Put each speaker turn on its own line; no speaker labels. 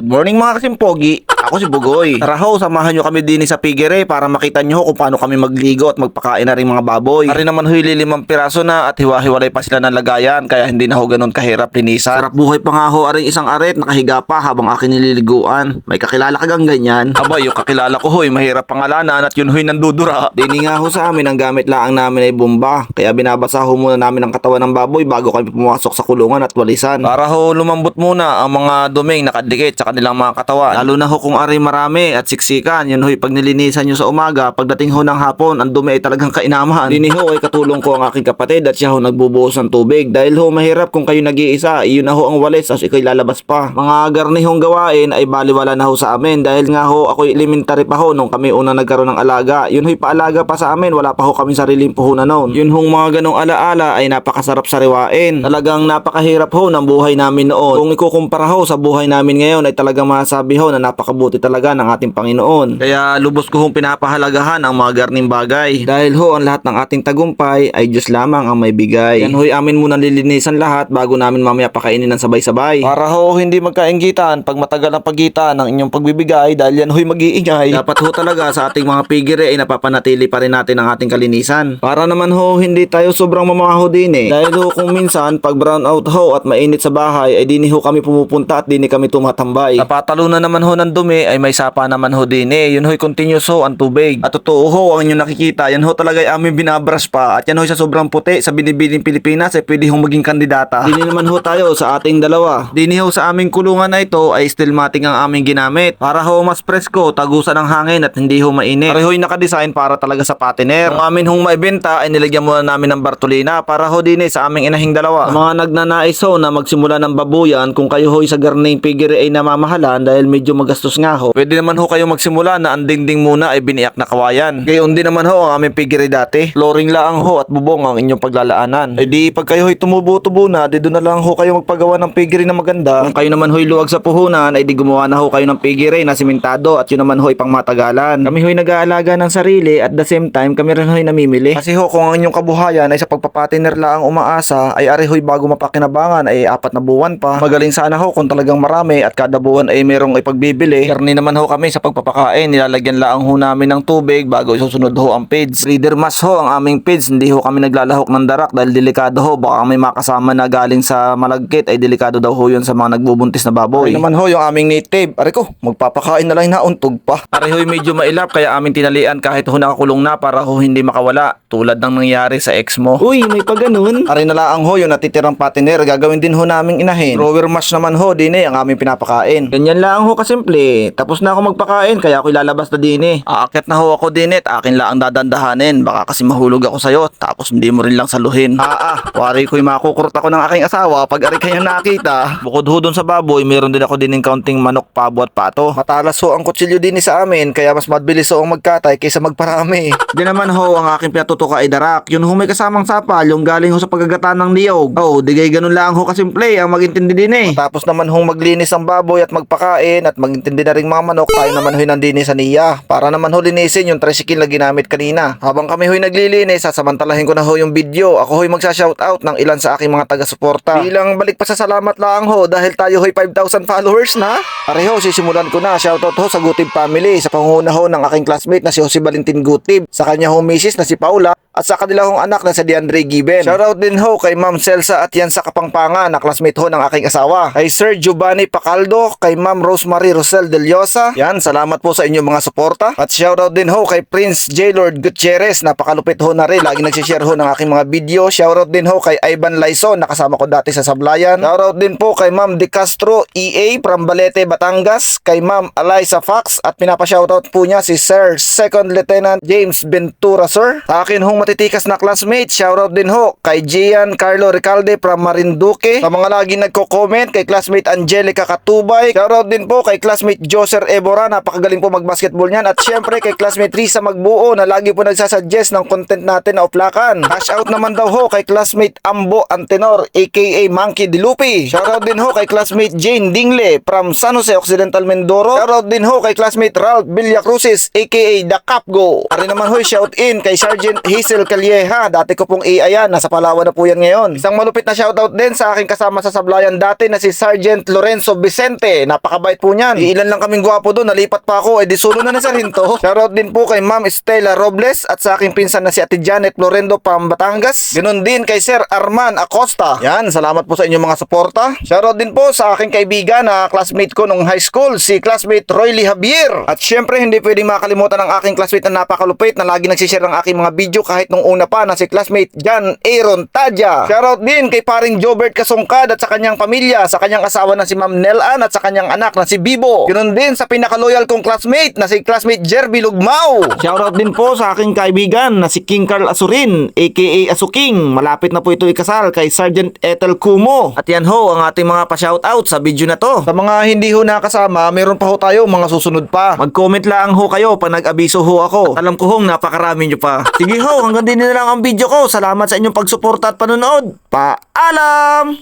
Good morning mga kasimpogi. Ako si Bugoy. Tara ho, samahan nyo kami din sa pigere para makita nyo kung paano kami magligo at magpakain na rin mga baboy. Ari naman ho, 5 piraso na at hiwa-hiwalay pa sila ng lagayan kaya hindi na ho ganun kahirap linisan. Sarap buhay pa nga ho, aring isang aret nakahiga pa habang akin nililiguan. May kakilala kagang ganyan? Aba, yung kakilala ko hoy, mahirap pangalanan at yun hoy nandudura. Dini nga ho sa amin, ang gamit laang namin ay bomba. Kaya binabasa ho muna namin ang katawan ng baboy bago kami pumasok sa kulungan at walisan. Para ho lumambot muna ang mga duming nakadikit sa kanilang mga katawan. Lalo na ho kung ari marami at siksikan, yun ho'y pag nilinisan nyo sa umaga, pagdating ho ng hapon, ang dumi ay talagang kainaman. Dini ho ay katulong ko ang aking kapatid at siya ho nagbubuhos ng tubig. Dahil ho mahirap kung kayo nag-iisa, iyon na ho ang walis as ikaw lalabas pa. Mga garnihong gawain ay baliwala na ho sa amin dahil nga ho ako'y elementary pa ho nung kami unang nagkaroon ng alaga. Yun ho'y paalaga pa sa amin, wala pa ho kami sariling puhunan noon. Yun hong mga ganong alaala ay napakasarap sariwain. Talagang napakahirap ho ng buhay namin noon. Kung ikukumpara ho sa buhay namin ngayon ay talagang masasabi ho na napakabuti talaga ng ating Panginoon. Kaya lubos ko hong pinapahalagahan ang mga garning bagay. Dahil ho ang lahat ng ating tagumpay ay Diyos lamang ang may bigay. Yan ho'y amin muna lilinisan lahat bago namin mamaya pakainin ng sabay-sabay. Para ho hindi magkainggitan pag matagal ang pagitan ng inyong pagbibigay dahil yan ho'y mag-iingay. Dapat ho talaga sa ating mga pigire ay napapanatili pa rin natin ang ating kalinisan. Para naman ho hindi tayo sobrang mamaho din eh. Dahil ho kung minsan pag brown out ho at mainit sa bahay ay dini ho kami pumupunta at dini kami tumatambay. Napatalo na naman ho ng dumi ay may sapa naman ho din eh. Yun ho'y continuous ho ang tubig. At totoo ho ang inyong nakikita. Yan ho talaga ay aming binabrush pa. At yan ho sa sobrang puti sa binibining Pilipinas ay pwede hong maging kandidata. Dini naman ho tayo sa ating dalawa. Dini ho sa aming kulungan na ito ay steel matting ang aming ginamit. Para ho mas presko, tagusan ng hangin at hindi ho mainit. Pareho'y nakadesign para talaga sa patiner. Ang amin hong maibenta ay nilagyan muna namin ng Bartolina para ho din sa aming inahing dalawa. Ang mga nagnanais ho na magsimula ng babuyan kung kayo ho'y sa garning pigire ay namamahalan dahil medyo magastos nga ho. Pwede naman ho kayo magsimula na ang dingding muna ay biniyak na kawayan. Gayon din naman ho ang aming pigire dati. Flooring laang ho at bubong ang inyong paglalaanan. E di pag kayo ho'y tumubo-tubo na, di doon na lang ho kayo magpagawa ng pigire na maganda. Kung kayo naman ho'y luwag sa puhunan ay di gumawa na ho kayo ng pigire na simentado at yun naman ho'y pang matagalan. Kami ho'y nag-aalaga ng sarili at the same time kami rin ho'y namimili. Kasi ho kung ang inyong kabuhayan ay sa pagpapatiner laang umaasa ay ari ho'y bago mapakinabangan ay 4 na buwan pa. Magaling sana ho kung talagang marami at kada buwan ay merong ipagbibili. Karni naman ho kami sa pagpapakain, nilalagyan laang ho namin ng tubig bago isusunod ho ang feeds. Leader mas ho ang aming feeds, hindi ho kami naglalahok ng darak dahil delikado ho, baka may makasama na galing sa malagkit ay delikado daw ho yun sa mga nagbubuntis na baboy. Ari naman ho yung aming native, ari ko, magpapakain na lang nauntog pa. Ari ho'y medyo mailap kaya aming tinalian kahit ho nakakulong na para ho hindi makawala tulad ng nangyari sa ex mo. Uy, may pa ganun. Ari na laang ho yung natitirang patiner, gagawin din ho naming inahin. Rower mash naman ho din ang aming pinapakain. Ganyan lang ho kasimple. Tapos na ako magpakain kaya ako lalabas na din Aakyat na ho ako din akin lang dadandahanin. Baka kasi mahulog ako sa'yo tapos hindi mo rin lang saluhin. Wari ko'y makukurot ako ng aking asawa pag ari kayang nakita. Bukod ho dun sa baboy, meron din ako din ng kaunting manok, pabo at pato. Matalas ho ang kutsilyo din sa amin kaya mas mabilis ho ang magkatay kaysa magparami. Di naman ho ang aking pinatutuka ay darak. Yun ho may kasamang sapal yung galing ho sa paggagatan ng niyog. Digay ganun lang ho kasimple ang magintindi din Tapos naman hong maglinis ang baboy at magpakain at magintindi na rin mga manok, tayo naman ho'y nandini sa niya. Para naman ho linisin yung tricycle na ginamit kanina. Habang kami ho'y naglilinis, sasamantalahin ko na ho yung video. Ako ho'y magsa-shoutout ng ilan sa aking mga taga-suporta. Bilang balik pa sa salamat lang ho dahil tayo ho'y 5,000 followers na. Pareho, sisimulan ko na. Shoutout ho sa Gutib family, sa pangunguna ho ng aking classmate na si Jose Valentin Gutib, sa kanya ho misis na si Paula, at sa kanila hong anak na si DeAndre Giben. Shoutout din ho kay Ma'am Celsa at yan sa Kapangpangan na classmate ho ng aking asawa. Kay Sir Giovanni Pacaldo, kay Ma'am Rosemary Rosel Del Llosa. Yan, salamat po sa inyong mga suporta. At shoutout din ho kay Prince J. Lord Gutierrez, napakalupit ho na rin. Lagi nagsishare ho ng aking mga video. Shoutout din ho kay Ivan Laison, nakasama ko dati sa Sablayan. Shoutout din po kay Ma'am De Castro EA from Balete, Batangas. Kay Ma'am Eliza Fox at pinapa-shoutout po niya si Sir Second Lieutenant James Ventura, sir. Sa akin hong matitikas na classmate, shoutout din ho kay Gian Carlo Recalde from Marinduque. Sa mga lagi nagko-comment, kay classmate Angelica Katubay. Shoutout din po kay classmate Joser Ebora, napakagaling po mag-basketball niyan. At syempre kay classmate Risa Magbuo na lagi po nagsasuggest ng content natin na uplakan. Cash out naman daw ho kay classmate Ambo Antenor aka Monkey Dilupi. Shoutout din ho kay classmate Jane Dingle from San Jose Occidental Mindoro. Shoutout din ho kay classmate Ralph Villacrucis aka The Capgo. Ari naman ho shout in kay Sergeant Hazel Hazel Calleja. Dati ko pong AI yan. Nasa Palawan na po yan ngayon. Isang malupit na shoutout din sa aking kasama sa sablayan dati na si Sergeant Lorenzo Vicente. Napakabait po niyan. Iilan lang kaming gwapo doon. Nalipat pa ako. Di sulo na ni Sarhinto. Shoutout din po kay Ma'am Estela Robles at sa aking pinsan na si Ate Janet Florendo Batangas. Ganon din kay Sir Arman Acosta. Yan, salamat po sa inyong mga suporta. Shoutout din po sa aking kaibigan na classmate ko nung high school, si classmate Royly Javier. At syempre, hindi pwedeng makalimutan ang aking classmate na napakalupit na lagi nagsishare ng aking mga video kahit nung una pa na si classmate John Aaron Tadya. Shoutout din kay paring Jobert Kasungkad at sa kanyang pamilya, sa kanyang asawa na si Ma'am Nelan at sa kanyang anak na si Bibo. Ganon din sa pinakaloyal kong classmate na si classmate Jerby Lugmao. Shoutout din po sa aking kaibigan na si King Carl Asurin aka Asuking. Malapit na po ito ikasal kay Sergeant Ethel Kumo. At yan ho ang ating mga pa-shoutout sa video na to. Sa mga hindi ho nakasama, meron pa ho tayo mga susunod pa. Mag-comment lang ho kayo pag nag-abiso ho ako. At alam ko hong napakarami nyo pa. Sige ho, hanggang din na lang ang video ko. Salamat sa inyong pagsuporta at panonood. Paalam!